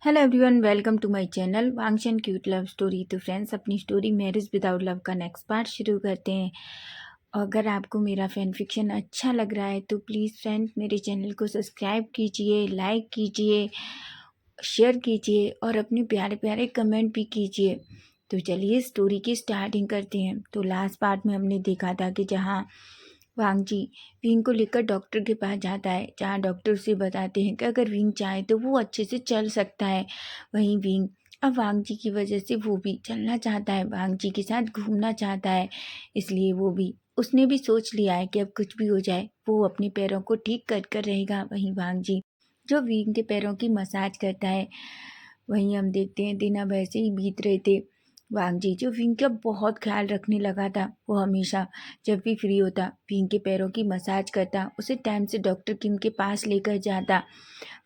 Hello everyone, welcome to my channel wangs and cute love story. तो friends, अपनी story marriage without love का next part शुरू करते हैं। अगर आपको मेरा फैन फिक्शन अच्छा लग रहा है तो प्लीज़ फ्रेंड्स मेरे चैनल को सब्सक्राइब कीजिए, लाइक कीजिए, शेयर कीजिए और अपने प्यारे प्यारे कमेंट भी कीजिए। तो चलिए स्टोरी की स्टार्टिंग करते हैं। तो लास्ट पार्ट में हमने देखा था कि जहाँ वांग जी विंग को लेकर डॉक्टर के पास जाता है, जहाँ डॉक्टर उसे बताते हैं कि अगर विंग चाहे तो वो अच्छे से चल सकता है। वहीं विंग अब वांग जी की वजह से वो भी चलना चाहता है, वांग जी के साथ घूमना चाहता है। इसलिए उसने भी सोच लिया है कि अब कुछ भी हो जाए वो अपने पैरों को ठीक कर कर रहेगा। वहीं वांग जी जो विंग के पैरों की मसाज करता है, वहीं हम देखते हैं दिन अब ऐसे ही बीत रहे थे। वांग जी जो विंग का बहुत ख्याल रखने लगा था, वो हमेशा जब भी फ्री होता विंग के पैरों की मसाज करता, उसे टाइम से डॉक्टर किम के पास लेकर जाता।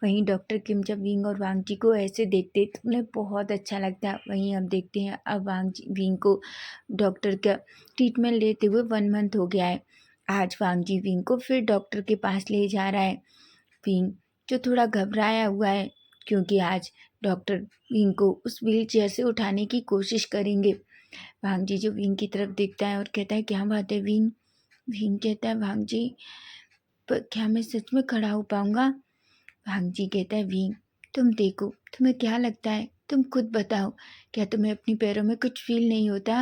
वहीं डॉक्टर किम जब विंग और वांग जी को ऐसे देखते तो उन्हें बहुत अच्छा लगता। वहीं अब देखते हैं अब विंग को डॉक्टर का ट्रीटमेंट लेते हुए 1 मंथ हो गया है। आज वांग जी विंग को फिर डॉक्टर के पास ले जा रहा है। विंग जो थोड़ा घबराया हुआ है, क्योंकि आज डॉक्टर विंग को उस व्हील चेयर से उठाने की कोशिश करेंगे। वांग जी जो विंग की तरफ देखता है और कहता है, क्या बात है विंग? विंग कहता है, वांग जी क्या मैं सच में खड़ा हो पाऊंगा? वांग जी कहता है, विंग तुम देखो, तुम्हें क्या लगता है? तुम खुद बताओ, क्या तुम्हें अपने पैरों में कुछ फील नहीं होता?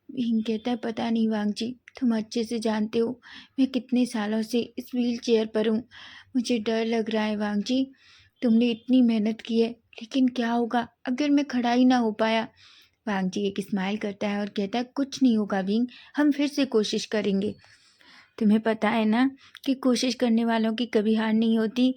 विंग कहता है, पता नहीं वांग जी, तुम अच्छे से जानते हो मैं कितने सालों से इस व्हील चेयर पर हूँ। मुझे डर लग रहा है वांग जी। तुमने इतनी मेहनत की है, लेकिन क्या होगा अगर मैं खड़ा ही ना हो पाया? वांग जी एक स्माइल करता है और कहता है, कुछ नहीं होगा विंग, हम फिर से कोशिश करेंगे। तुम्हें पता है ना कि कोशिश करने वालों की कभी हार नहीं होती।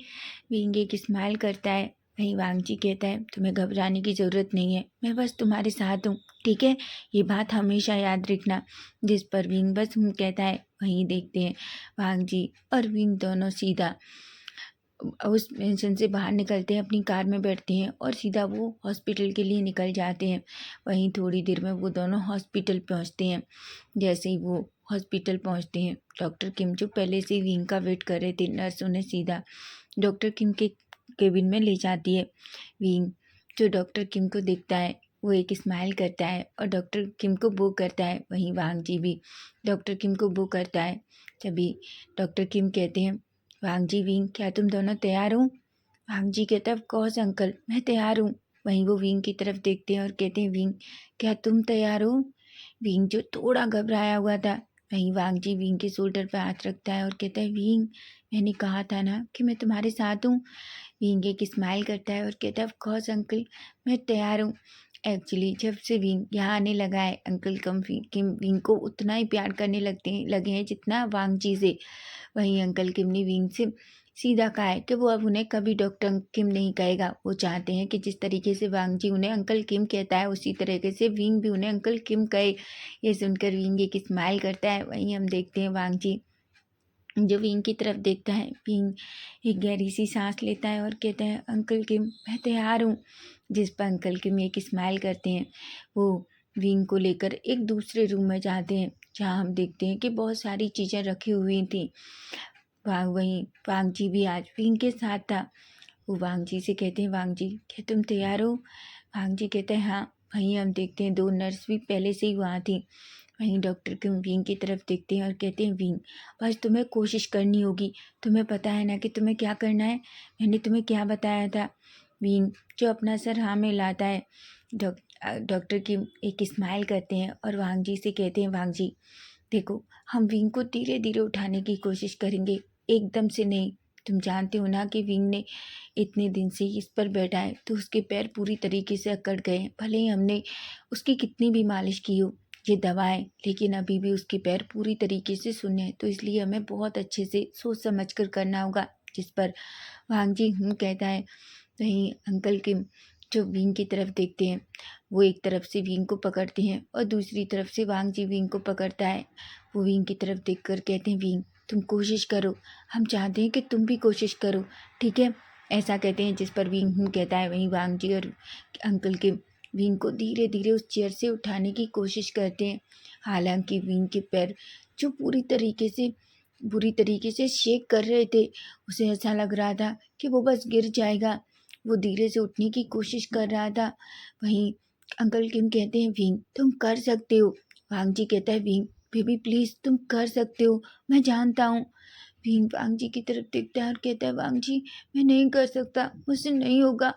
विंग एक स्माइल करता है। वहीं वांग जी कहता है, तुम्हें घबराने की ज़रूरत नहीं है, मैं बस तुम्हारे साथ हूँ, ठीक है? ये बात हमेशा याद रखना। जिस पर विंग बस कहता है। वहीं देखते हैं वांग जी और विंग दोनों सीधा उस मेंशन से बाहर निकलते हैं, अपनी कार में बैठते हैं और सीधा वो हॉस्पिटल के लिए निकल जाते हैं। वहीं थोड़ी देर में वो दोनों हॉस्पिटल पहुंचते हैं। जैसे ही वो हॉस्पिटल पहुंचते हैं, डॉक्टर किम जो पहले से विंग का वेट कर रहे थे, नर्स उन्हें सीधा डॉक्टर किम के केबिन में ले जाती है। विंग जो डॉक्टर किम को देखता है, वो एक स्माइल करता है और डॉक्टर किम को वो करता है। वहीं वांग जी भी डॉक्टर किम को वो करता है। तभी डॉक्टर किम कहते हैं, वांग जी विंग क्या तुम दोनों तैयार हो? वांग जी कहता है, ऑफ कोर्स अंकल, मैं तैयार हूँ। वहीं वो विंग की तरफ देखते हैं और कहते हैं, विंग क्या तुम तैयार हो? विंग जो थोड़ा घबराया हुआ था, वहीं वांग जी विंग के शोल्डर पर हाथ रखता है और कहता है, विंग मैंने कहा था ना कि मैं तुम्हारे साथ हूँ। विंग एक स्माइल करता है और कहता है, ऑफ कोर्स अंकल, मैं तैयार हूँ। एक्चुअली जब से विंग यहाँ आने लगा है, अंकल किम विंग को उतना ही प्यार करने लगे हैं जितना वांग जी से। वहीं अंकल किम ने विंग से सीधा कहा है कि वो अब उन्हें कभी डॉक्टर किम नहीं कहेगा। वो चाहते हैं कि जिस तरीके से वांग जी उन्हें अंकल किम कहता है, उसी तरीके से विंग भी उन्हें अंकल किम कहे। ये सुनकर विंग एक स्माइल करता है। वहीं हम देखते हैं वांग जी जो विंग की तरफ देखता है, विंग एक गहरी सी सांस लेता है और कहता है, अंकल किम मैं तैयार हूँ। जिस पर अंकल किम एक स्माइल करते हैं। वो विंग को लेकर एक दूसरे रूम में जाते हैं, जहाँ हम देखते हैं कि बहुत सारी चीज़ें रखी हुई थी। वहीं वांग जी भी आज विंग के साथ था। वो वांग जी से कहते हैं, वांग जी क्या तुम तैयार हो? वांग जी कहते हैं, हाँ। वहीं हम देखते हैं 2 नर्स भी पहले से ही वहाँ थी। वहीं डॉक्टर किम विंग की तरफ देखते हैं और कहते हैं, विंग बस तुम्हें कोशिश करनी होगी। तुम्हें पता है ना कि तुम्हें क्या करना है? मैंने तुम्हें क्या बताया था? विंग जो अपना सर हाँ में लाता है। डॉक्टर किम एक स्माइल करते हैं और वांग जी से कहते हैं, वांग जी देखो, हम विंग को धीरे धीरे उठाने की कोशिश करेंगे, एकदम से नहीं। तुम जानते हो ना कि विंग ने इतने दिन से इस पर बैठा है तो उसके पैर पूरी तरीके से अकड़ गए हैं। भले ही हमने उसकी कितनी भी मालिश की हो, ये दवाएं, लेकिन अभी भी उसके पैर पूरी तरीके से सुन्न है। तो इसलिए हमें बहुत अच्छे से सोच समझ कर करना होगा। जिस पर वांग जी कहता है। वहीं अंकल किम जो विंग की तरफ देखते हैं, वो एक तरफ से विंग को पकड़ते हैं और दूसरी तरफ से वांग जी विंग को पकड़ता है। वो विंग की तरफ देखकर कहते हैं, विंग तुम कोशिश करो, हम चाहते हैं कि तुम भी कोशिश करो, ठीक है? ऐसा कहते हैं। जिस पर विंग कहता है। वहीं वांग जी और अंकल के विंग को धीरे धीरे उस चेयर से उठाने की कोशिश करते हैं। हालांकि विंग के पैर जो बुरी तरीके से शेक कर रहे थे, उसे ऐसा लग रहा था कि वो बस गिर जाएगा। वो धीरे से उठने की कोशिश कर रहा था। वहीं अंकल किम कहते हैं, विंग तुम कर सकते हो। वांग जी कहता है, विंग बेबी प्लीज़ तुम कर सकते हो, मैं जानता हूँ। विंग वांग जी की तरफ देखता है और कहता है, वांग जी मैं नहीं कर सकता, मुझसे नहीं होगा।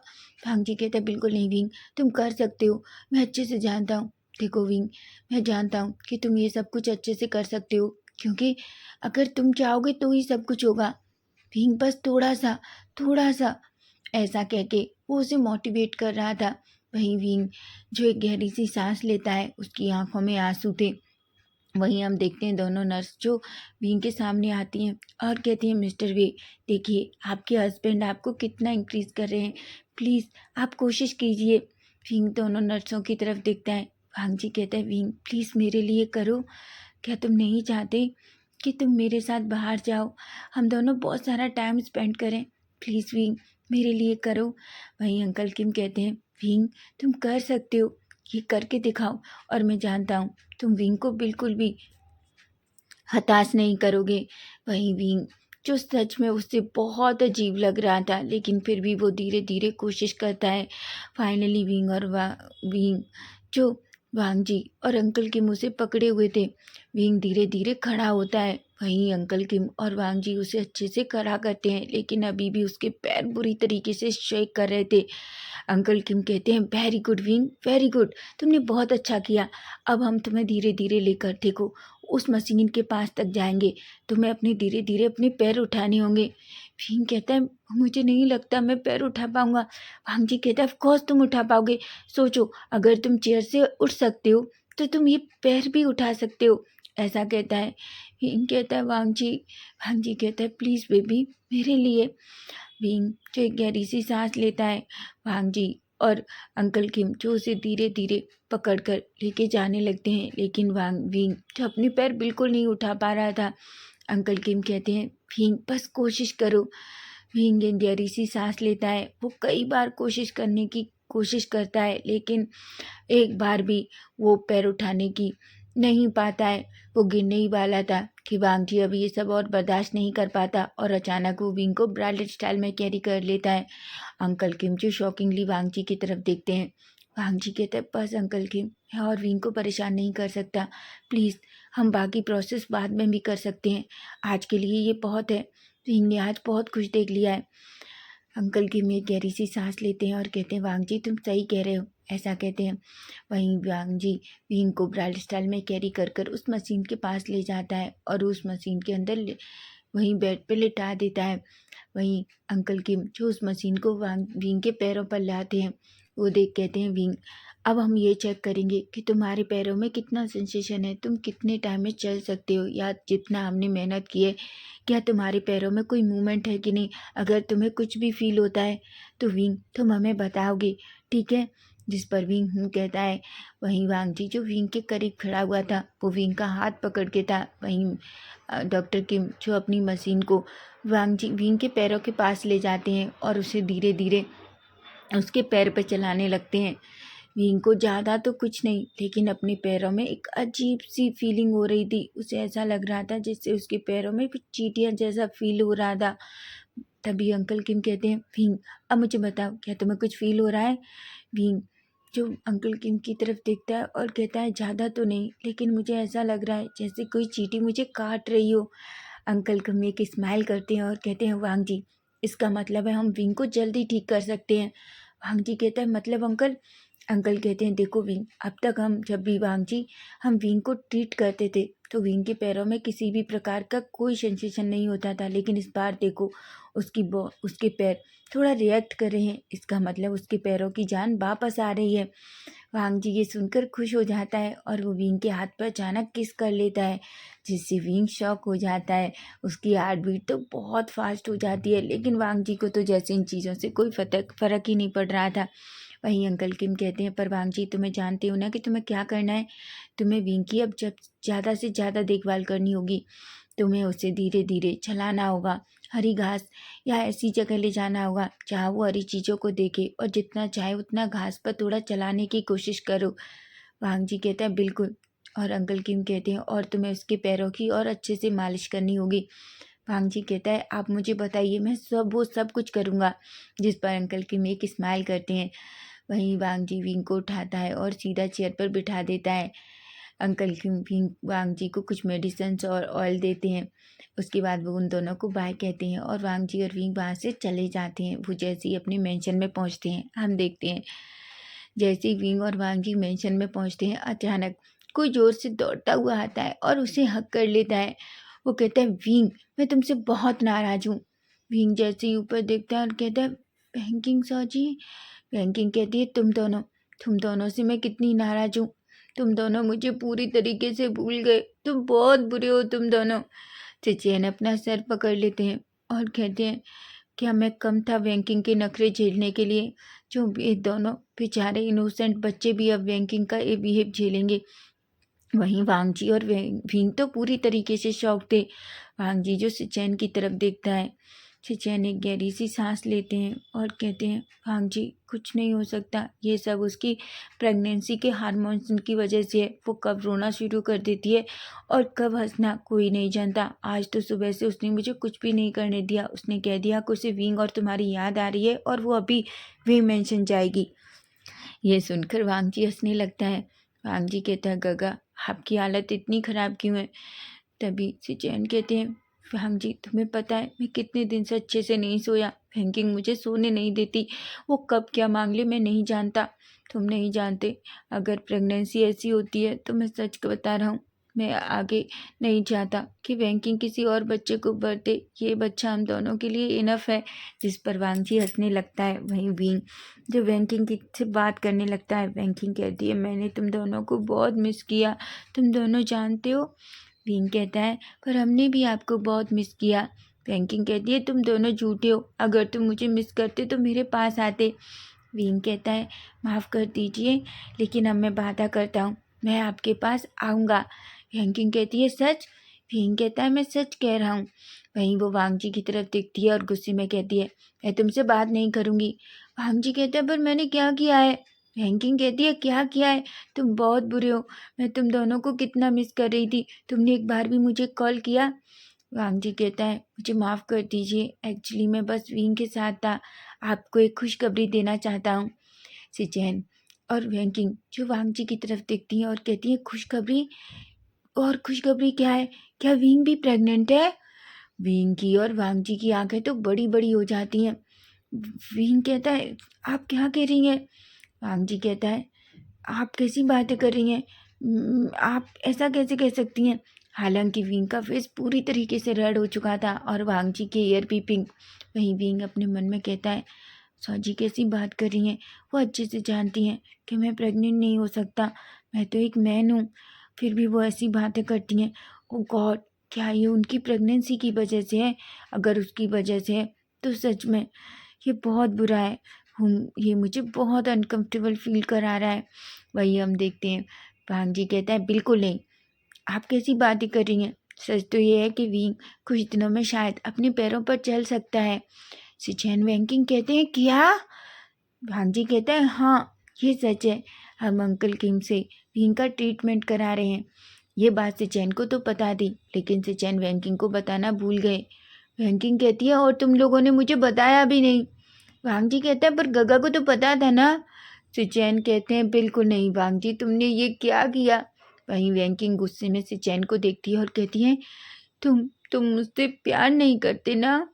वांग जी कहता है, बिल्कुल नहीं विंग, तुम कर सकते हो, मैं अच्छे से जानता हूँ। देखो विंग, मैं जानता हूँ कि तुम ये सब कुछ अच्छे से कर सकते हो, क्योंकि अगर तुम चाहोगे तो ही सब कुछ होगा। विंग बस थोड़ा सा ऐसा कह के वो उसे मोटिवेट कर रहा था। वहीं विंग जो एक गहरी सी सांस लेता है, उसकी आंखों में आंसू थे। वहीं हम देखते हैं दोनों नर्स जो विंग के सामने आती हैं और कहती हैं, मिस्टर वे देखिए आपके हस्बैंड आपको कितना इंक्रीज कर रहे हैं, प्लीज़ आप कोशिश कीजिए। विंग दोनों नर्सों की तरफ देखता है। वांग जी कहता है, विंग प्लीज़ मेरे लिए करो, क्या तुम नहीं चाहते कि तुम मेरे साथ बाहर जाओ, हम दोनों बहुत सारा टाइम स्पेंड करें, प्लीज़ विंग मेरे लिए करो। वहीं अंकल किम कहते हैं, विंग तुम कर सकते हो, ये करके दिखाओ, और मैं जानता हूँ तुम विंग को बिल्कुल भी हताश नहीं करोगे। वहीं विंग जो सच में उससे बहुत अजीब लग रहा था, लेकिन फिर भी वो धीरे धीरे कोशिश करता है। फाइनली विंग जो वांग जी और अंकल किम उसे पकड़े हुए थे, विंग धीरे धीरे खड़ा होता है। वहीं अंकल किम और वांग जी उसे अच्छे से खड़ा करते हैं, लेकिन अभी भी उसके पैर बुरी तरीके से शेक कर रहे थे। अंकल किम कहते हैं, very good wing, very good, तुमने बहुत अच्छा किया। अब हम तुम्हें धीरे धीरे लेकर देखो उस मशीन के पास तक जाएंगे, तुम्हें अपने धीरे धीरे अपने पैर उठाने होंगे। विंग कहता है, मुझे नहीं लगता मैं पैर उठा पाऊंगा। वांग जी कहता है, ऑफ कोर्स तुम उठा पाओगे, सोचो अगर तुम चेयर से उठ सकते हो तो तुम ये पैर भी उठा सकते हो, ऐसा कहता है। विंग कहता है, वांग जी कहता है, प्लीज़ बेबी मेरे लिए। विंग जो एक गहरी सी सांस लेता है। वांग जी और अंकल किम जो उसे धीरे धीरे पकड़ कर लेके जाने लगते हैं, लेकिन विंग जो अपने पैर बिल्कुल नहीं उठा पा रहा था। अंकल किम कहते हैं, विंग बस कोशिश करो। विंग एक गहरी सी सांस लेता है। वो कई बार कोशिश करने की कोशिश करता है, लेकिन एक बार भी वो पैर उठाने की नहीं पाता है। वो गिरने ही वाला था कि वांग जी अभी ये सब और बर्दाश्त नहीं कर पाता, और अचानक वो विंग को ब्रांडेड स्टाइल में कैरी कर लेता है। अंकल किम जो शॉकिंगली वांग जी की तरफ देखते हैं। वांग जी कहते हैं, बस अंकल किम, मैं और विंग को परेशान नहीं कर सकता, प्लीज़ हम बाकी प्रोसेस बाद में भी कर सकते हैं, आज के लिए ये बहुत है। विंग ने आज बहुत कुछ देख लिया है। अंकल किम एक गहरी सी सांस लेते हैं और कहते हैं, वांग जी तुम सही कह रहे हो, ऐसा कहते हैं। वहीं वांग जी विंग को ब्राइड स्टाइल में कैरी कर कर उस मशीन के पास ले जाता है और उस मशीन के अंदर वहीं बेड पे लिटा देता है। वहीं अंकल किम जो उस मशीन को विंग के पैरों पर लाते हैं, वो देख कहते हैं, विंग अब हम ये चेक करेंगे कि तुम्हारे पैरों में कितना सेंसेशन है, तुम कितने टाइम में चल सकते हो, या जितना हमने मेहनत की है क्या तुम्हारे पैरों में कोई मूवमेंट है कि नहीं। अगर तुम्हें कुछ भी फील होता है तो विंग तुम हमें बताओगे, ठीक है। जिस पर विंग कहता है। वहीं वांग जी जो विंग के करीब खड़ा हुआ था, वो विंग का हाथ पकड़ के था। वहीं डॉक्टर किम जो अपनी मशीन को विंग के पैरों के पास ले जाते हैं और उसे धीरे धीरे उसके पैर पे चलाने लगते हैं। विंग को ज़्यादा तो कुछ नहीं, लेकिन अपने पैरों में एक अजीब सी फीलिंग हो रही थी। उसे ऐसा लग रहा था जैसे उसके पैरों में कुछ चींटियां जैसा फील हो रहा था। तभी अंकल किम कहते हैं, विंग अब मुझे बताओ क्या तुम्हें कुछ फील हो रहा है। विंग जो अंकल किम की तरफ देखता है और कहता है, ज़्यादा तो नहीं, लेकिन मुझे ऐसा लग रहा है जैसे कोई चींटी मुझे काट रही हो। अंकल किम एक स्माइल करते हैं और कहते हैं, वांग जी इसका मतलब है हम विंग को जल्दी ठीक कर सकते हैं। वांग जी कहता है, मतलब अंकल। अंकल कहते हैं, देखो विंग, अब तक हम जब भी वांग जी हम विंग को ट्रीट करते थे तो विंग के पैरों में किसी भी प्रकार का कोई सेंसेशन नहीं होता था, लेकिन इस बार देखो उसके पैर थोड़ा रिएक्ट कर रहे हैं, इसका मतलब उसके पैरों की जान वापस आ रही है। वांग जी ये सुनकर खुश हो जाता है और वो विंग के हाथ पर अचानक किस कर लेता है, जिससे विंग शॉक हो जाता है। उसकी हार्ट बीट तो बहुत फास्ट हो जाती है, लेकिन वांग जी को तो जैसे इन चीज़ों से कोई फर्क ही नहीं पड़ रहा था। वहीं अंकल किम कहते हैं, पर वांग जी तुम्हें जानते हो ना कि तुम्हें क्या करना है। तुम्हें विंग की अब जब ज़्यादा से ज़्यादा देखभाल करनी होगी। तुम्हें उसे धीरे धीरे चलाना होगा, हरी घास या ऐसी जगह ले जाना होगा जहाँ वो हरी चीज़ों को देखे, और जितना चाहे उतना घास पर थोड़ा चलाने की कोशिश करो। वांग जी कहता है, बिल्कुल। और अंकल किम कहते हैं, और तुम्हें उसके पैरों की और अच्छे से मालिश करनी होगी। वांग जी कहता है आप मुझे बताइए, मैं वो सब कुछ करूँगा। जिस पर अंकल किम एक स्माइल करते हैं। वहीं वांग जी विंग को उठाता है और सीधा चेयर पर बिठा देता है। अंकल किम विंग वांग जी को कुछ मेडिसिन्स और ऑयल देते हैं। उसके बाद वो उन दोनों को बाय कहते हैं और वांग जी और विंग वहाँ से चले जाते हैं। वो जैसे ही अपने मेंशन में पहुँचते हैं, हम देखते हैं जैसे ही विंग और वांग जी मेंशन में पहुँचते हैं, अचानक कोई ज़ोर से दौड़ता हुआ आता है और उसे हग कर लेता है। वो कहता है विंग, मैं तुमसे बहुत नाराज़ हूँ। विंग जैसे ही ऊपर देखता है और कहता है बैंकिंग सर जी। बैंकिंग कहती है तुम दोनों से मैं कितनी नाराज़ हूँ। तुम दोनों मुझे पूरी तरीके से भूल गए। तुम बहुत बुरे हो तुम दोनों। चचेन अपना सर पकड़ लेते हैं और कहते हैं क्या मैं कम था बैंकिंग के नखरे झेलने के लिए। जो ये दोनों बेचारे इनोसेंट बच्चे भी अब बैंकिंग का ये बिहेव झेलेंगे। वहीं वांग जी और विंग तो पूरी तरीके से शॉक थे। वांग जी जो सिचैन की तरफ देखता है, सिचैन एक गहरी सी सांस लेते हैं और कहते हैं वांग जी कुछ नहीं हो सकता, ये सब उसकी प्रेगनेंसी के हार्मोन्स की वजह से है। वो कब रोना शुरू कर देती है और कब हंसना कोई नहीं जानता। आज तो सुबह से उसने मुझे कुछ भी नहीं करने दिया। उसने कह दिया कि उसे विंग और तुम्हारी याद आ रही है और वो अभी वे मेंशन जाएगी। ये सुनकर वांग जी हंसने लगता है। वांग जी कहता है गगा आपकी हालत इतनी ख़राब क्यों है। तभी सिचैन कहते हैं वांग जी तुम्हें पता है मैं कितने दिन से अच्छे से नहीं सोया। बैंकिंग मुझे सोने नहीं देती। वो कब क्या मांग ले मैं नहीं जानता। तुम नहीं जानते। अगर प्रेगनेंसी ऐसी होती है तो मैं सच बता रहा हूँ, मैं आगे नहीं चाहता कि बैंकिंग किसी और बच्चे को बर्थ दे। ये बच्चा हम दोनों के लिए इनफ है। जिस पर वांग जी हंसने लगता है। वहीं विंग जो बैंकिंग की से बात करने लगता है। बैंकिंग कहती है मैंने तुम दोनों को बहुत मिस किया, तुम दोनों जानते हो। विंग कहता है पर हमने भी आपको बहुत मिस किया। बैंकिंग कहती है तुम दोनों झूठे हो, अगर तुम मुझे मिस करते तो मेरे पास आते। विंग कहता है माफ़ कर दीजिए लेकिन अब मैं वादा करता हूँ मैं आपके पास आऊँगा। बैंकिंग कहती है सच। विंग कहता है मैं सच कह रहा हूँ। वहीं वो वांग जी की तरफ देखती है और गुस्से में कहती है मैं तुमसे बात नहीं करूँगी। वांग जी कहता है पर मैंने क्या किया है। बैंकिंग कहती है क्या किया है, तुम बहुत बुरे हो। मैं तुम दोनों को कितना मिस कर रही थी, तुमने एक बार भी मुझे कॉल किया। वांग जी कहता है मुझे माफ़ कर दीजिए, एक्चुअली मैं बस विंग के साथ था। आपको एक खुशखबरी देना चाहता हूँ। सिचैन और बैंकिंग जो वांग जी की तरफ देखती हैं और कहती हैं खुशखबरी। और खुशखबरी क्या है, क्या विंग भी प्रेग्नेंट है। विंग की और वांग जी की आंखें तो बड़ी बड़ी हो जाती हैं। विंग कहता है आप क्या कह रही हैं। वांग जी कहता है आप कैसी बातें कर रही हैं। आप ऐसा कैसे कह सकती हैं। हालांकि विंग का फेस पूरी तरीके से रेड हो चुका था और वांग जी के ईयर भी पिंक। वहीं विंग अपने मन में कहता है सौजी कैसी बात कर रही हैं। वो अच्छे से जानती हैं कि मैं प्रेग्नेंट नहीं हो सकता। मैं तो एक मैन हूँ, फिर भी वो ऐसी बातें करती हैं। ओ गॉड, क्या ये उनकी प्रेगनेंसी की वजह से है। अगर उसकी वजह से है तो सच में ये बहुत बुरा है। ये मुझे बहुत अनकंफर्टेबल फील करा रहा है। वही हम देखते हैं भांग जी कहता है बिल्कुल नहीं, आप कैसी बातें कर रही हैं। सच तो ये है कि विंग कुछ दिनों में शायद अपने पैरों पर चल सकता है। सिचैन वैंकिंग कहते हैं क्या। भांग जी कहता है हाँ ये सच है। हम अंकल किम से विंग का ट्रीटमेंट करा रहे हैं। ये बात सिचैन को तो पता थी लेकिन सिचैन वैंकिंग को बताना भूल गए। वैंकिंग कहती है और तुम लोगों ने मुझे बताया भी नहीं। वांग जी कहता है पर गगा को तो पता था ना। सिचैन कहते हैं बिल्कुल नहीं वांग जी, तुमने ये क्या किया। वहीं वैंकिंग गुस्से में सिचैन को देखती है और कहती है तुम मुझसे प्यार नहीं करते ना।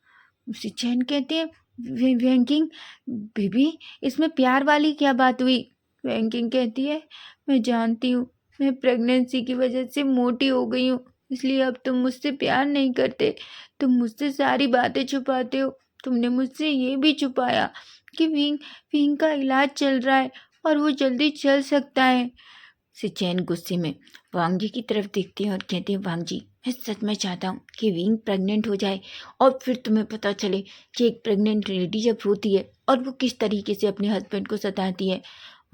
सिचैन कहते हैं वैंकिंग बेबी इसमें प्यार वाली क्या बात हुई। वैंकिंग कहती है मैं जानती हूँ मैं प्रेगनेंसी की वजह से मोटी हो गई हूँ, इसलिए अब तुम मुझसे प्यार नहीं करते। तुम मुझसे सारी बातें छुपाते हो। तुमने मुझसे ये भी छुपाया कि विंग विंग का इलाज चल रहा है और वो जल्दी चल सकता है। सिचैन गुस्से में वांग जी की तरफ देखती है और कहती है वांग जी मैं सच में चाहता हूँ कि विंग प्रेग्नेंट हो जाए और फिर तुम्हें पता चले कि एक प्रेग्नेंट लेडी जब रोती है और वो किस तरीके से अपने हस्बैंड को सताती है।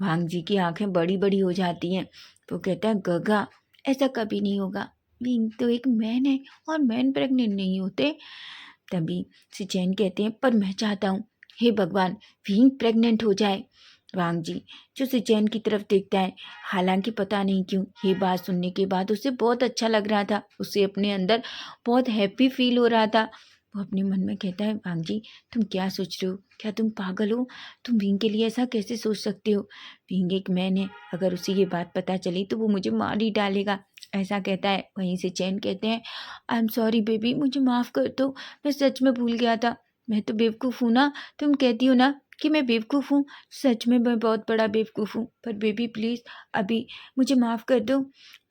वांग जी की आंखें बड़ी बड़ी हो जाती हैं। वो कहता है गगा ऐसा कभी नहीं होगा। विंग तो एक मैन है और मैन प्रेग्नेंट नहीं होते। तभी सिचैन कहते हैं पर मैं चाहता हूँ हे भगवान विंग प्रेग्नेंट हो जाए। वांग जी जो सुचैन की तरफ देखता है। हालांकि पता नहीं क्यों ये बात सुनने के बाद उसे बहुत अच्छा लग रहा था, उसे अपने अंदर बहुत हैप्पी फील हो रहा था। वो अपने मन में कहता है, वांग जी तुम क्या सोच रहे हो? क्या तुम पागल हो? तुम विंग के लिए ऐसा कैसे सोच सकते हो? विंग एक मैन है, अगर उसे ये बात पता चली तो वो मुझे मार ही डालेगा, ऐसा कहता है। वहीं से चैन कहते हैं, आई एम सॉरी बेबी, मुझे माफ़ कर दो, मैं सच में भूल गया था। मैं तो बेवकूफ़ हूँ ना, तुम कहती हो ना कि मैं बेवकूफ़ हूँ, सच में मैं बहुत बड़ा बेवकूफ़ हूँ, पर बेबी प्लीज़ अभी मुझे माफ़ कर दो।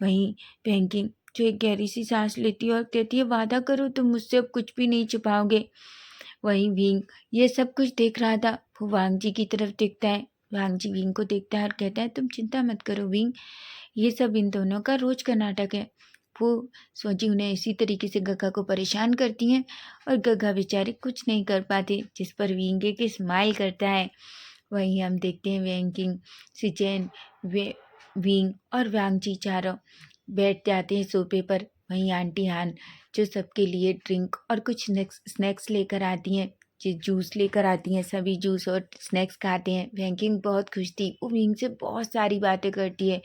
वहीं बैंकिंग जो एक गहरी सी सांस लेती है और कहती है, वादा करो तुम मुझसे अब कुछ भी नहीं छुपाओगे। वहीं विंग ये सब कुछ देख रहा था, वो वांग जी की तरफ देखता है। वांग जी विंग को देखता है और कहता है, तुम चिंता मत करो विंग, ये सब इन दोनों का रोज का नाटक है। वो सोची उन्हें इसी तरीके से गग्गा को परेशान करती हैं और गग्गा बेचारे कुछ नहीं कर पाते, जिस पर विंग एक स्माइल करता है। वहीं हम देखते हैं वैंकिंग, सिचेन, वे विंग और वांगची चारों बैठ जाते हैं सोफे पर। वहीं आंटी हान जो सबके लिए ड्रिंक और कुछ स्नैक्स लेकर आती हैं, जो जूस लेकर आती हैं, सभी जूस और स्नैक्स खाते हैं। वैंकिंग बहुत खुश थी, वो विंग से बहुत सारी बातें करती है।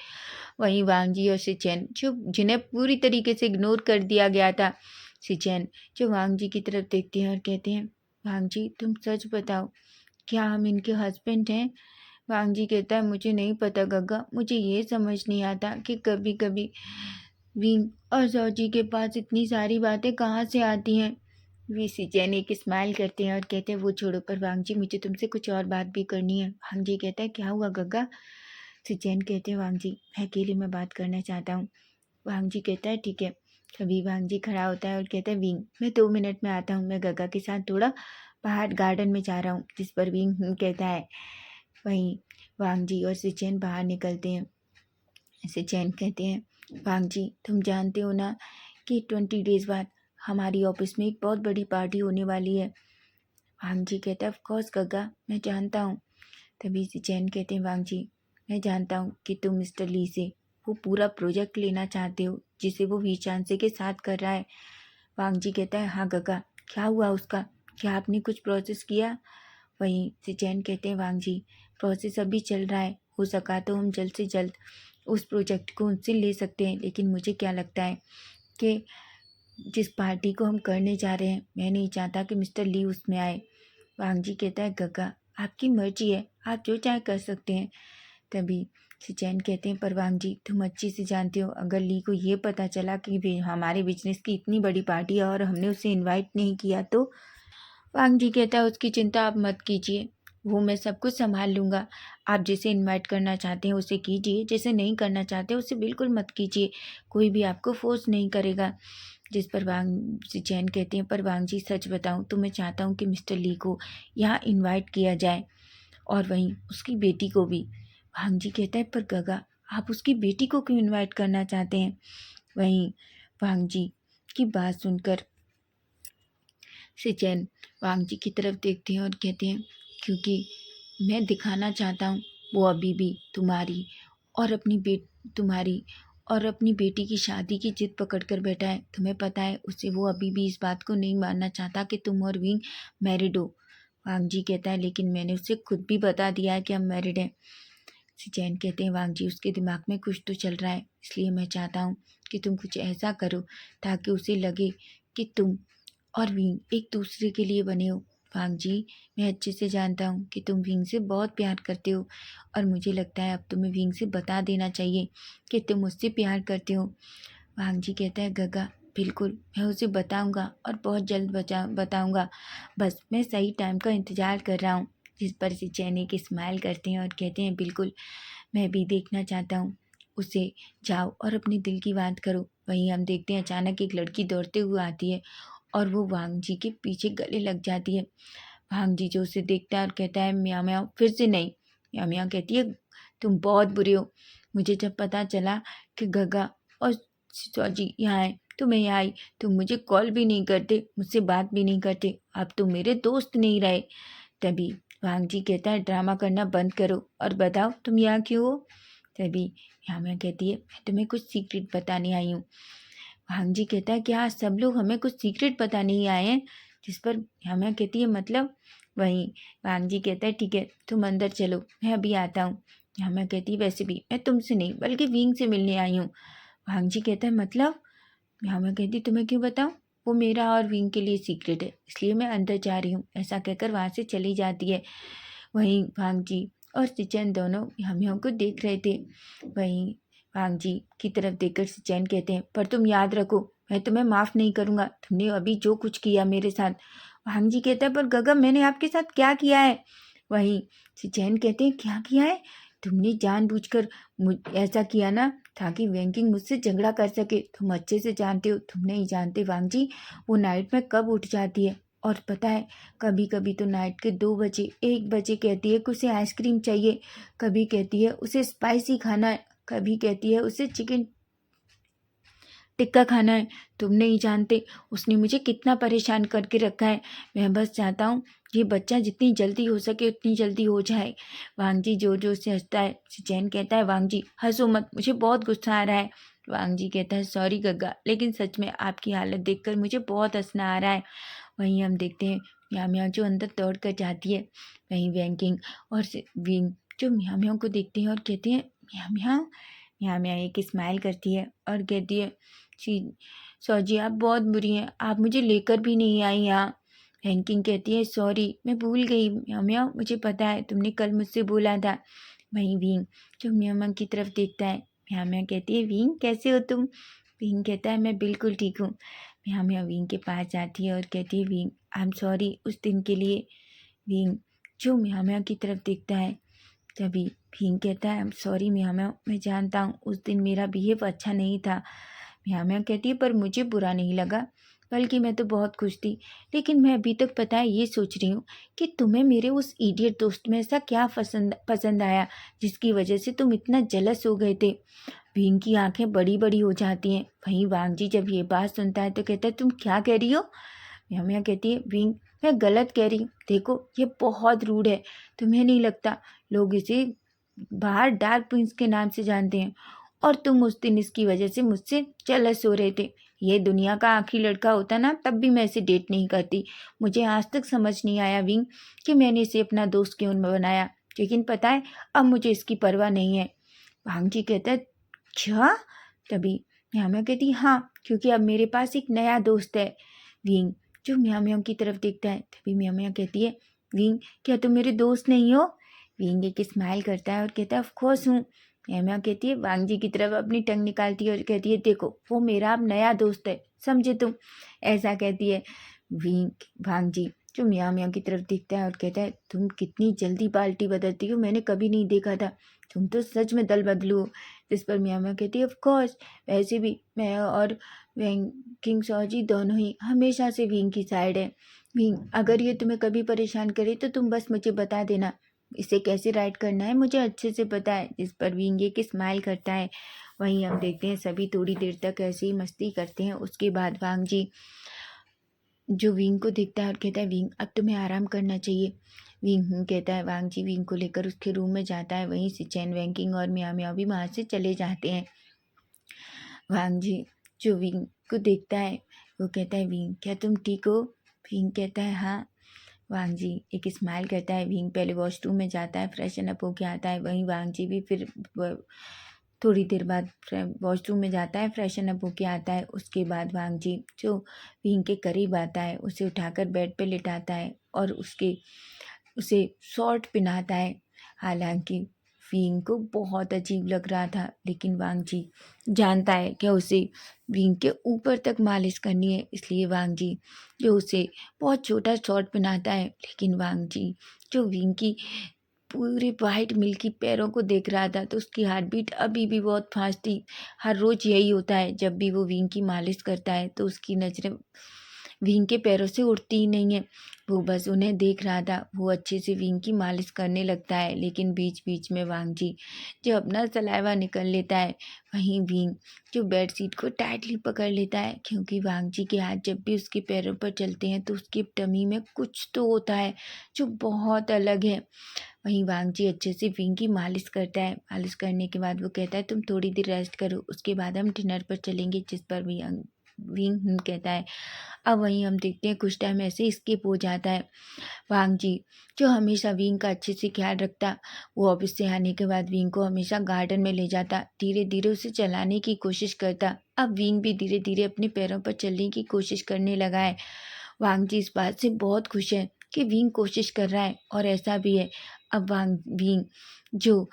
वहीं वांगजी और सिचेन जो जिन्हें पूरी तरीके से इग्नोर कर दिया गया था, सिचेन जो वांगजी की तरफ देखते हैं और कहते हैं, वांगजी तुम सच बताओ, क्या हम इनके हस्बैंड हैं? वांगजी कहता है, मुझे नहीं पता गग्गा, मुझे ये समझ नहीं आता कि कभी कभी विंग और जॉर्जी के पास इतनी सारी बातें कहाँ से आती हैं। वी सिचेन एक स्माइल करते हैं और कहते हैं, वो छोड़ो, पर वांगजी मुझे तुमसे कुछ और बात भी करनी है। वांगजी कहता है, क्या हुआ गग्गा? सिचेन कहते हैं, वांगजी मैं अकेले में बात करना चाहता हूँ। वांगजी कहता है, ठीक है। तभी वांगजी खड़ा होता है और कहता है, विंग मैं 2 मिनट में आता हूँ, मैं गग्गा के साथ थोड़ा बाहर गार्डन में जा रहा हूँ। जिस पर विंग कहता है। वहीं वांगजी और सिचेन बाहर निकलते हैं। सिचेन कहते हैं, वांगजी तुम जानते हो ना कि 20 डेज बाद हमारी ऑफिस में एक बहुत बड़ी पार्टी होने वाली है। वांगजी कहता है, ऑफ कोर्स गग्गा मैं जानता हूँ। तभी सिचेन कहते हैं, वांगजी मैं जानता हूँ कि तुम मिस्टर ली से वो पूरा प्रोजेक्ट लेना चाहते हो जिसे वो वीचांसे के साथ कर रहा है। वांगजी कहता है, हाँ गग्गा क्या हुआ उसका, क्या आपने कुछ प्रोसेस किया? वहीं सिचेन कहते हैं, वांगजी प्रोसेस अभी चल रहा है, हो सका तो हम जल्द से जल्द उस प्रोजेक्ट को उनसे ले सकते हैं, लेकिन मुझे क्या लगता है कि जिस पार्टी को हम करने जा रहे हैं, मैं नहीं चाहता कि मिस्टर ली उसमें आए। वांगजी कहता है, गग्गा आपकी मर्जी है, आप जो चाहे कर सकते हैं। तभी सिचैन कहते हैं, पर वांगजी तुम अच्छी से जानते हो, अगर ली को ये पता चला कि हमारे बिजनेस की इतनी बड़ी पार्टी है और हमने उसे इनवाइट नहीं किया तो? वांगजी कहता है, उसकी चिंता आप मत कीजिए, वो मैं सब कुछ संभाल लूँगा। आप जिसे इनवाइट करना चाहते हैं उसे कीजिए, जिसे नहीं करना चाहते उसे बिल्कुल मत कीजिए, कोई भी आपको फोर्स नहीं करेगा। जिस पर वांग सिचैन कहते हैं, पर वांगजी सच बताऊं तो मैं चाहता हूं कि मिस्टर ली को यहाँ इनवाइट किया जाए और वहीं उसकी बेटी को भी। वांगजी कहता है, पर गगा आप उसकी बेटी को क्यों इनवाइट करना चाहते हैं? वहीं वांगजी की बात सुनकर सिचैन वांगजी की तरफ देखते हैं और कहते हैं, क्योंकि मैं दिखाना चाहता हूँ वो अभी भी तुम्हारी और अपनी बेटी की शादी की जिद पकड़ कर बैठा है। तुम्हें पता है उसे वो अभी भी इस बात को नहीं मानना चाहता कि तुम और विंग मैरिड हो। वांगजी कहता है, लेकिन मैंने उसे खुद भी बता दिया है कि हम मैरिड हैं। सिचैन कहते हैं, वांगजी उसके दिमाग में कुछ तो चल रहा है, इसलिए मैं चाहता हूँ कि तुम कुछ ऐसा करो ताकि उसे लगे कि तुम और विंग एक दूसरे के लिए बने हो। वांगजी मैं अच्छे से जानता हूँ कि तुम विंग से बहुत प्यार करते हो और मुझे लगता है अब तुम्हें विंग से बता देना चाहिए कि तुम मुझसे प्यार करते हो। वांगजी कहता है, गगा बिल्कुल मैं उसे बताऊंगा और बहुत जल्द बताऊंगा, बस मैं सही टाइम का इंतज़ार कर रहा हूँ। जिस पर सिचैन एक स्माइल करते हैं और कहते हैं, बिल्कुल मैं भी देखना चाहता हूँ उसे, जाओ और अपने दिल की बात करो। वहीं हम देखते हैं अचानक एक लड़की दौड़ते हुए आती है और वो वांगजी के पीछे गले लग जाती है। वांगजी जो उसे देखता है और कहता है, म्याऊं म्याऊं, फिर से नहीं। म्याऊं म्याऊं कहती है, तुम बहुत बुरे हो, मुझे जब पता चला कि गगा और जी यहाँ आए तो मैं यहाँ आई, तुम मुझे कॉल भी नहीं करते, मुझसे बात भी नहीं करते, अब तो मेरे दोस्त नहीं रहे। तभी वांगजी कहता है, ड्रामा करना बंद करो और बताओ तुम यहाँ क्यों हो? तभी यामिया कहती है, मैं तुम्हें कुछ सीक्रेट बताने आई हूँ। वांगजी कहता है, क्या सब लोग हमें कुछ सीक्रेट बताने ही आए हैं? जिस पर यामिया कहती है, मतलब? वहीं वांग जी कहता है ठीक है तुम अंदर चलो, मैं अभी आता हूँ। याम्या कहती है वैसे भी मैं तुमसे नहीं बल्कि विंग से मिलने आई हूँ। वांग जी कहता है मतलब? याम्या कहती तुम्हें क्यों बताऊँ, वो मेरा और विंग के लिए सीक्रेट है, इसलिए मैं अंदर जा रही हूँ। ऐसा कहकर वहाँ से चली जाती है। वहीं वांग जी और सिचेन दोनों याम्या को देख रहे थे। वहीं वांग जी की तरफ देखकर सिचेन कहते हैं पर तुम याद रखो मैं तुम्हें माफ़ नहीं करूँगा, तुमने अभी जो कुछ किया मेरे साथ। वांग जी कहता है पर गगन मैंने आपके साथ क्या किया है? वहीं सिचेन कहते हैं क्या किया है? तुमने जानबूझकर ऐसा किया ना ताकि वैंकिंग मुझसे झगड़ा कर सके। तुम अच्छे से जानते हो, तुम नहीं जानते वांग जी वो नाइट में कब उठ जाती है। और पता है कभी कभी तो नाइट के 2 बजे 1 बजे कहती है कि उसे आइसक्रीम चाहिए, कभी कहती है उसे स्पाइसी खाना है, कभी कहती है उसे चिकन टिक्का खाना है। तुम नहीं जानते उसने मुझे कितना परेशान करके रखा है। मैं बस चाहता हूँ ये बच्चा जितनी जल्दी हो सके उतनी जल्दी हो जाए। वांग जी जोर जोर से हंसता है। सिचैन कहता है वांग जी हंसो मत, मुझे बहुत गुस्सा आ रहा है। वांग जी कहता है सॉरी गग्गा, लेकिन सच में आपकी हालत देखकर मुझे बहुत हंसना आ रहा है। वहीं हम देखते हैं म्याओ म्याओ जो अंदर दौड़ कर जाती है। वहीं वैंकिंग और विंग जो म्याओ म्याओ को देखते हैं और कहते हैं म्याओ म्याओ। म्याओ म्याओ एक स्माइल करती है और कहती है जी सौजी आप बहुत बुरी हैं, आप मुझे लेकर भी नहीं आई यहाँ। हैंकिंग कहती है सॉरी मैं भूल गई म्याओ म्याओ, मुझे पता है तुमने कल मुझसे बोला था। वहीं विंग जो म्याओ म्याओ की तरफ देखता है। म्याओ म्याओ कहती है विंग कैसे हो तुम? विंग कहता है मैं बिल्कुल ठीक हूँ। म्याओ म्याओ विंग के पास जाती है और कहती है विंग आई एम सॉरी उस दिन के लिए। विंग जो म्याओ म्याओ की तरफ देखता है तभी विंग कहता है आई एम सॉरी म्याओ म्याओ, मैं जानता हूँ उस दिन मेरा बिहेव अच्छा नहीं था। म्याओ म्याओ कहती है पर मुझे बुरा नहीं लगा, बल्कि मैं तो बहुत खुश थी। लेकिन मैं अभी तक पता है ये सोच रही हूँ कि तुम्हें मेरे उस इडियट दोस्त में ऐसा क्या पसंद पसंद आया जिसकी वजह से तुम इतना जलस हो गए थे। विंग की आंखें बड़ी बड़ी हो जाती हैं। वहीं वांग जी जब ये बात सुनता है तो कहता है तुम क्या कह रही हो? म्याओ म्याओ कहती है विंग मैं गलत कह रही हूँ, देखो ये बहुत रूड है, तुम्हें नहीं लगता लोग इसे बाहर डार्क प्रिंस के नाम से जानते हैं, और तुम उस दिन इसकी वजह से मुझसे जेलस हो रहे थे। ये दुनिया का आखिरी लड़का होता ना तब भी मैं इसे डेट नहीं करती। मुझे आज तक समझ नहीं आया विंग कि मैंने इसे अपना दोस्त क्यों बनाया, लेकिन पता है अब मुझे इसकी परवाह नहीं है। वांग जी कहता है क्या? तभी म्याओ म्याओ कहती हाँ क्योंकि अब मेरे पास एक नया दोस्त है। विंग जो म्याओ म्याओ की तरफ देखता है तभी म्याओ म्याओ कहती है विंग क्या तुम मेरे दोस्त नहीं हो? विंग एक स्माइल करता है और कहता है ऑफ कोर्स हूँ। म्याओ म्याओ कहती है वांग जी की तरफ अपनी टंग निकालती है और कहती है देखो वो मेरा अब नया दोस्त है, समझे तुम? ऐसा कहती है। विंग वांग जी जो म्याओ म्याओ की तरफ देखता है और कहता है तुम कितनी जल्दी पार्टी बदलती हो, मैंने कभी नहीं देखा था, तुम तो सच में दल बदलू हो। जिस पर म्याओ म्याओ कहती है ऑफ कोर्स, वैसे भी मैं और किंग सौजी दोनों ही हमेशा से विंग की साइड है। विंग अगर ये तुम्हें कभी परेशान करे तो तुम बस मुझे बता देना, इसे कैसे राइड करना है मुझे अच्छे से पता है। जिस पर विंग एक स्माइल करता है। वहीं हम देखते हैं सभी थोड़ी देर तक ऐसे ही मस्ती करते हैं। उसके बाद वांग जी जो विंग को देखता है और कहता है विंग अब तुम्हें आराम करना चाहिए। विंग कहता है। वांग जी विंग को लेकर उसके रूम में जाता है। वहीं सिचेन वैंकिंग और म्याओ म्याओ भी वहाँ से चले जाते हैं। वांग जी जो विंग को देखता है वो कहता है विंग क्या तुम ठीक हो? विंग कहता है हाँ। वांग जी एक स्माइल करता है। विंग पहले वॉशरूम में जाता है, फ्रेशन अप होके आता है। वहीं वांग जी भी फिर थोड़ी देर बाद वॉशरूम में जाता है, फ्रेशन अप होके आता है। उसके बाद वांग जी जो विंग के करीब आता है उसे उठाकर बेड पे लिटाता है और उसे शॉर्ट पहनाता है। हालांकि विंग को बहुत अजीब लग रहा था, लेकिन वांग जी जानता है कि उसे विंग के ऊपर तक मालिश करनी है, इसलिए वांग जी जो उसे बहुत छोटा शॉर्ट पहनाता है। लेकिन वांग जी जो विंग की पूरे वाइट मिल्की पैरों को देख रहा था तो उसकी हार्ट बीट अभी भी बहुत फास्ट थी। हर रोज़ यही होता है, जब भी वो विंग की मालिश करता है तो उसकी नज़रें विंग के पैरों से उठती ही नहीं है। वो बस उन्हें देख रहा था। वो अच्छे से विंग की मालिश करने लगता है, लेकिन बीच बीच में वांग जी जो अपना सलाइवा निकल लेता है। वहीं विंग जो बेड शीट को टाइटली पकड़ लेता है, क्योंकि वांग जी के हाथ जब भी उसके पैरों पर चलते हैं तो उसकी टमी में कुछ तो होता है जो बहुत अलग है। वहीं वांग जी अच्छे से विंग की मालिश करता है। मालिश करने के बाद वो कहता है तुम थोड़ी देर रेस्ट करो, उसके बाद हम डिनर पर चलेंगे। जिस पर विंग कहता है। अब वहीं हम देखते हैं कुछ टाइम ऐसे स्किप हो जाता है। वांग जी जो हमेशा विंग का अच्छे से ख्याल रखता, वो ऑफिस से आने के बाद विंग को हमेशा गार्डन में ले जाता, धीरे धीरे उसे चलाने की कोशिश करता। अब विंग भी धीरे धीरे अपने पैरों पर चलने की कोशिश करने लगा है। वांग जी इस बात से बहुत खुश है कि विंग कोशिश कर रहा है, और ऐसा भी है। अब विंग जो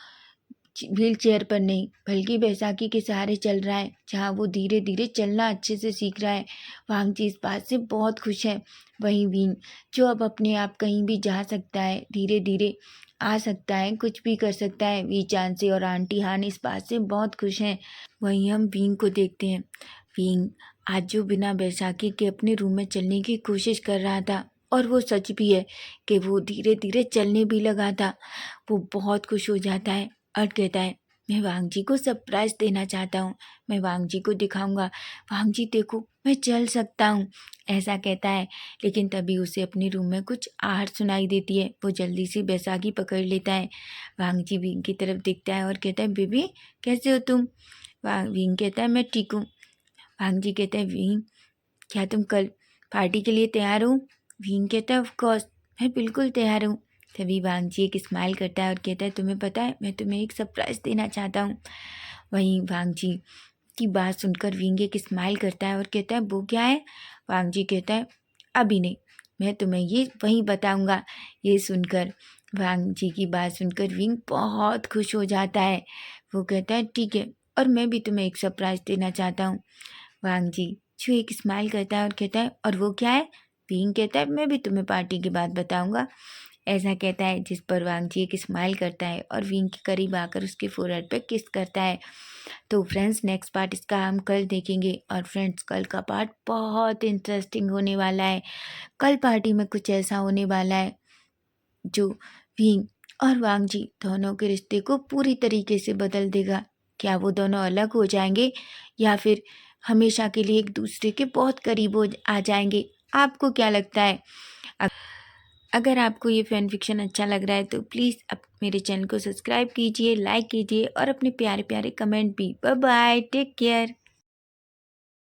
व्हील चेयर पर नहीं बल्कि बैसाखी के सहारे चल रहा है, जहाँ वो धीरे धीरे चलना अच्छे से सीख रहा है। वांग जी इस बात से बहुत खुश है। वहीं विंग जो अब अपने आप कहीं भी जा सकता है, धीरे धीरे आ सकता है, कुछ भी कर सकता है, वी चांद से और आंटी हान इस बात से बहुत खुश हैं। वहीं हम विंग को देखते हैं। विंग आज जो बिना बैसाखी के अपने रूम में चलने की कोशिश कर रहा था, और वो सच भी है कि वो धीरे धीरे चलने भी लगा था। वो बहुत खुश हो जाता है और कहता है, मैं वांग जी को सरप्राइज देना चाहता हूँ, मैं वांग जी को दिखाऊंगा, वांग जी देखो मैं चल सकता हूँ, ऐसा कहता है। लेकिन तभी उसे अपने रूम में कुछ आहट सुनाई देती है। वो जल्दी से बैसाखी पकड़ लेता है। वांग जी विंग की तरफ देखता है और कहता है, बेबी कैसे हो तुम? विंग कहता है, मैं ठीक हूँ। वांग जी कहते हैं, विंग क्या तुम कल पार्टी के लिए तैयार हो? विंग कहता है, ऑफ कोर्स मैं बिल्कुल तैयार हूँ। तभी वांग जी एक स्माइल करता है और कहता है, तुम्हें पता है मैं तुम्हें एक सरप्राइज देना चाहता हूँ। वहीं वांग जी की बात सुनकर विंग एक स्माइल करता है और कहता है, वो क्या है? वांग जी कहता है, अभी नहीं, मैं तुम्हें ये वहीं बताऊंगा। ये सुनकर वांग जी की बात सुनकर विंग बहुत खुश हो जाता है। वो कहता है, ठीक है, और मैं भी तुम्हें एक सरप्राइज देना चाहता हूँ। वांग जी जो एक स्माइल करता है और कहता है, और वो क्या है? विंग कहता है, मैं भी तुम्हें पार्टी के बाद बताऊंगा, ऐसा कहता है। जिस पर वांग जी एक स्माइल करता है और विंग के करीब आकर उसके फोरहेड पे किस करता है। तो फ्रेंड्स नेक्स्ट पार्ट इसका हम कल देखेंगे, और फ्रेंड्स कल का पार्ट बहुत इंटरेस्टिंग होने वाला है। कल पार्टी में कुछ ऐसा होने वाला है जो विंग और वांग जी दोनों के रिश्ते को पूरी तरीके से बदल देगा। क्या वो दोनों अलग हो जाएंगे, या फिर हमेशा के लिए एक दूसरे के बहुत करीब आ जाएंगे? आपको क्या लगता है? अगर आपको ये फैन फिक्शन अच्छा लग रहा है तो प्लीज़ अब मेरे चैनल को सब्सक्राइब कीजिए, लाइक कीजिए और अपने प्यारे प्यारे कमेंट भी। Bye bye, take care.